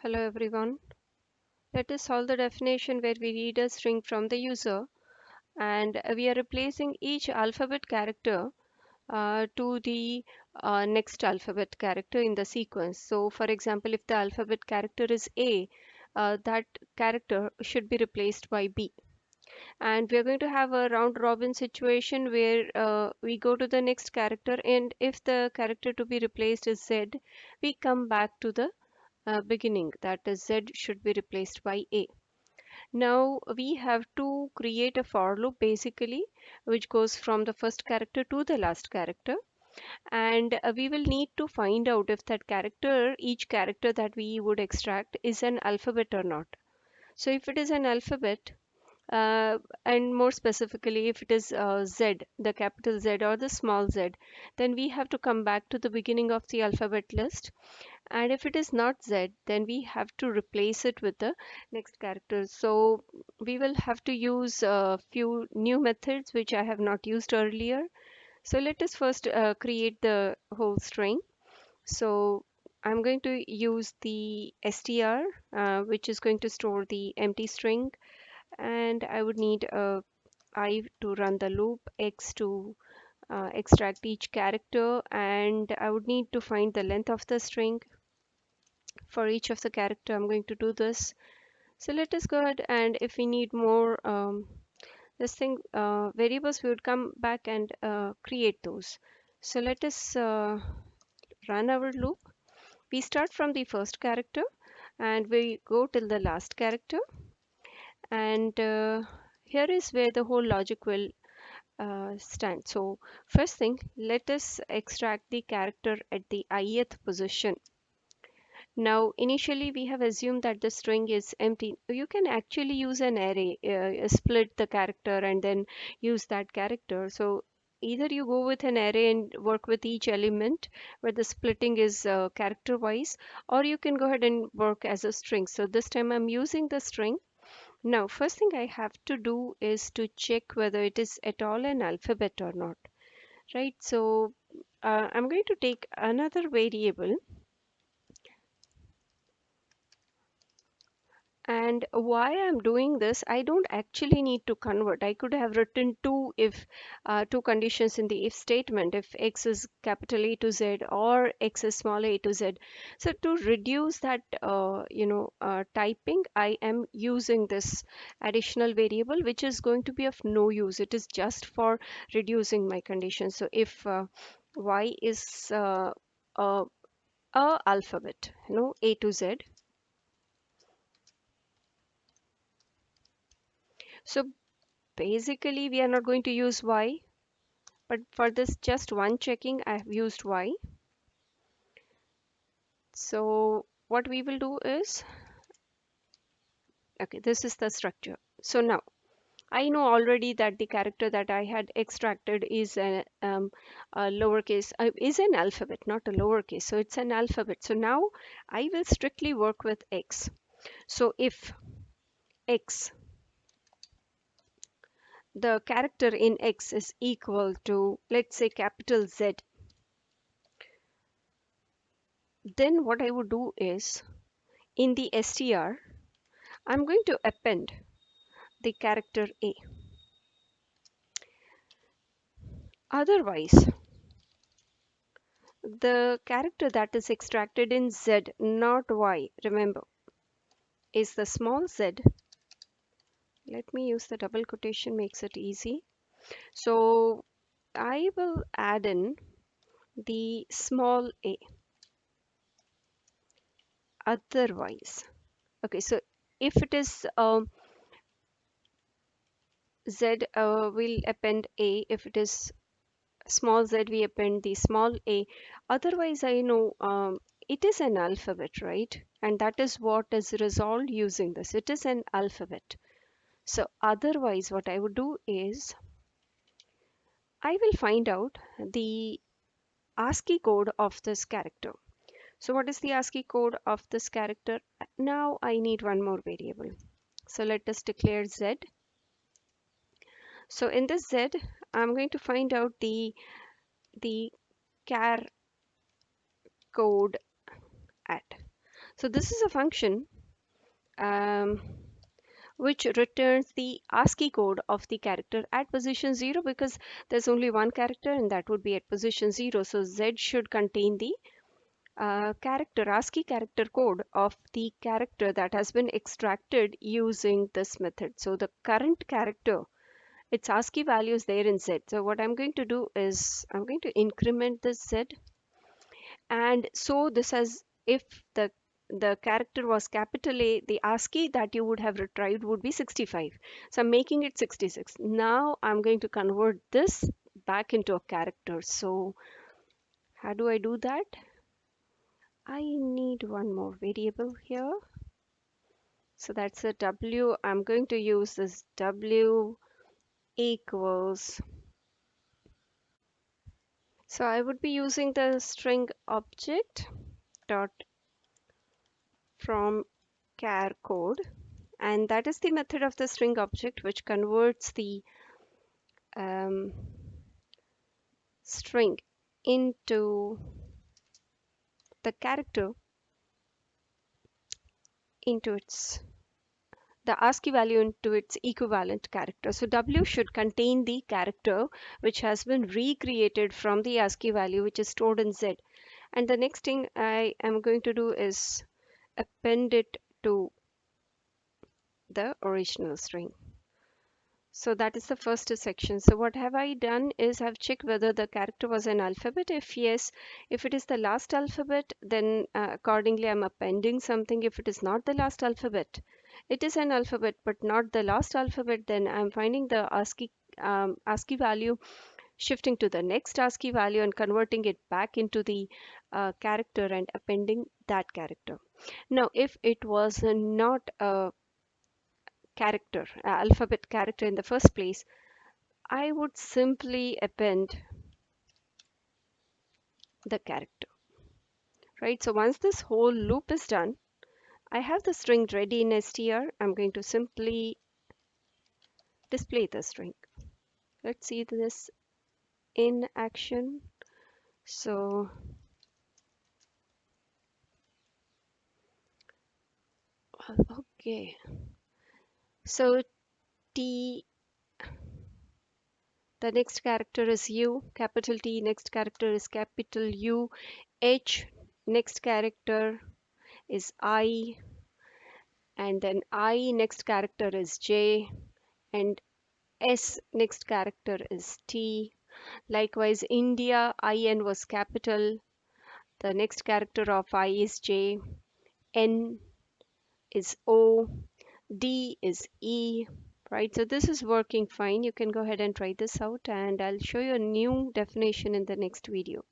Hello everyone. Let us solve the definition where we read a string from the user and we are replacing each alphabet character to the next alphabet character in the sequence. So, for example, if the alphabet character is A, that character should be replaced by B. And we are going to have a round robin situation where we go to the next character, and if the character to be replaced is Z, we come back to the beginning, that is Z should be replaced by A. Now we have to create a for loop basically, which goes from the first character to the last character, and we will need to find out if that character, each character that we would extract, is an alphabet or not. So if it is an alphabet, uh, and more specifically if it is Z, the capital Z or the small z, then we have to come back to the beginning of the alphabet list, and if it is not Z, then we have to replace it with the next character. So we will have to use a few new methods which I have not used earlier. So let us first create the whole string. So I'm going to use the str, which is going to store the empty string, and I would need I to run the loop, x to extract each character, and I would need to find the length of the string for each of the character. I'm going to do this. So let us go ahead, and if we need more this thing variables, we would come back and create those. So let us run our loop. We start from the first character and we go till the last character, and here is where the whole logic will stand. So first thing, let us extract the character at the ith position. Now, initially we have assumed that the string is empty. You can actually use an array, split the character and then use that character. So either you go with an array and work with each element where the splitting is character wise, or you can go ahead and work as a string. So this time I'm using the string. Now, first thing I have to do is to check whether it is at all an alphabet or not, right? So I'm going to take another variable. And why I'm doing this, I don't actually need to convert. I could have written two if two conditions in the if statement, if x is capital A to Z or x is small a to Z. So to reduce that, typing, I am using this additional variable, which is going to be of no use. It is just for reducing my condition. So if y is a, a alphabet, A to Z. So basically, we are not going to use y, but for this just one checking, I have used y. So what we will do is, okay, this is the structure. So now I know already that the character that I had extracted is a lowercase, is an alphabet, not a lowercase. So it's an alphabet. So now I will strictly work with x. So if x, the character in x is equal to, let's say, capital Z, then what I would do is in the str, I'm going to append the character A. Otherwise, the character that is extracted in Z, not Y, remember, is the small z. Let me use the double quotation, makes it easy. So I will add in the small a. Otherwise, okay, so if it is Z, we'll append A. If it is small z, we append the small a. Otherwise, I know it is an alphabet, right? And that is what is resolved using this. It is an alphabet. So otherwise, what I would do is I will find out the ASCII code of this character. So what is the ASCII code of this character? Now I need one more variable. So let us declare z. So in this z, I'm going to find out the char code at. So this is a function um, which returns the ASCII code of the character at position 0, because there's only one character and that would be at position 0. So Z should contain the character, ASCII character code of the character that has been extracted using this method. So the current character, its ASCII value is there in Z. So what I'm going to do is I'm going to increment this Z, and so this has, if the character was capital A, the ASCII that you would have retrieved would be 65. So I'm making it 66. Now I'm going to convert this back into a character. So how do I do that? I need one more variable here. So that's a W. I'm going to use this W equals. So I would be using the string object dot from char code, and that is the method of the string object which converts the um, string into the character into its the ASCII value into its equivalent character. So W should contain the character which has been recreated from the ASCII value which is stored in Z. And the next thing I am going to do is append it to the original string. So that is the first section. So what have I done is I've checked whether the character was an alphabet. If yes, if it is the last alphabet, then accordingly I'm appending something. If it is not the last alphabet, it is an alphabet but not the last alphabet, then I'm finding the ASCII value, shifting to the next ASCII value and converting it back into the character and appending that character. Now, if it was not a character, alphabet character in the first place, I would simply append the character, right? So once this whole loop is done, I have the string ready in str. I'm going to simply display the string. Let's see this in action. So okay, so T, the next character is U, capital T, next character is capital U, H, next character is I, and then I, next character is J, and S, next character is T. Likewise, India, IN was capital. The next character of I is J. N is O. D is E. Right, so this is working fine. You can go ahead and try this out, and I'll show you a new definition in the next video.